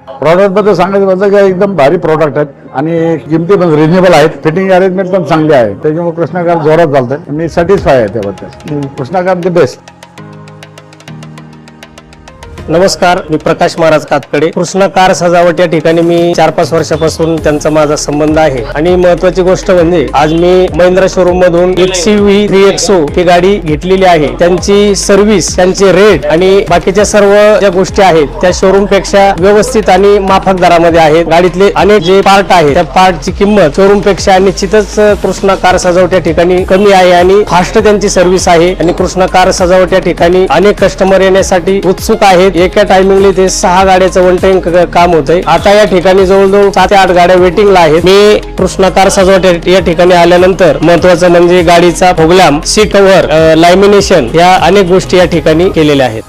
Product बद्दल सांगायचं म्हणजे की एकदम भारी प्रॉडक्ट आहेत आणि किमती पण रिजनेबल आहेत, फिटिंग अरेंजमेंट पण चांगली आहे, त्याच्यामुळे कृष्णा कार जोरात चालतंय. मी सॅटिस्फाय आहे त्याबद्दल. Krishna car the best. नमस्कार, मी प्रकाश महाराज कातकडे. कृष्णा कार सजावट या ठिकाणी मी 4-5 वर्षापासून त्यांचा माझा संबंध आहे आणि महत्वाची गोष्ट म्हणजे आज मी महिंद्रा शोरूम मधून XUV 3XO ही गाडी घेतलेली आहे. त्यांची सर्व्हिस, त्यांचे रेट आणि बाकीच्या सर्व ज्या गोष्टी आहेत त्या शोरूम पेक्षा व्यवस्थित आणि माफक दरामध्ये आहेत. गाडीतले अनेक जे पार्ट आहेत त्या पार्टची किंमत शोरूम पेक्षा निश्चितच कृष्णा कार सजावट या ठिकाणी कमी आहे आणि फास्ट त्यांची सर्व्हिस आहे आणि कृष्णा कार सजावट या ठिकाणी अनेक कस्टमर येण्यासाठी उत्सुक आहेत. एका टायमिंगला ते 6 गाड्याचं वन टाइम काम होतंय. आता या ठिकाणी जवळजवळ 7 ते 8 गाड्या वेटिंगला आहेत. मी कृष्णा कार सजावट या ठिकाणी आल्यानंतर महत्वाचं म्हणजे गाडीचा फुगलाम, सीट कव्हर, लॅमिनेशन या अनेक गोष्टी या ठिकाणी केलेल्या आहेत.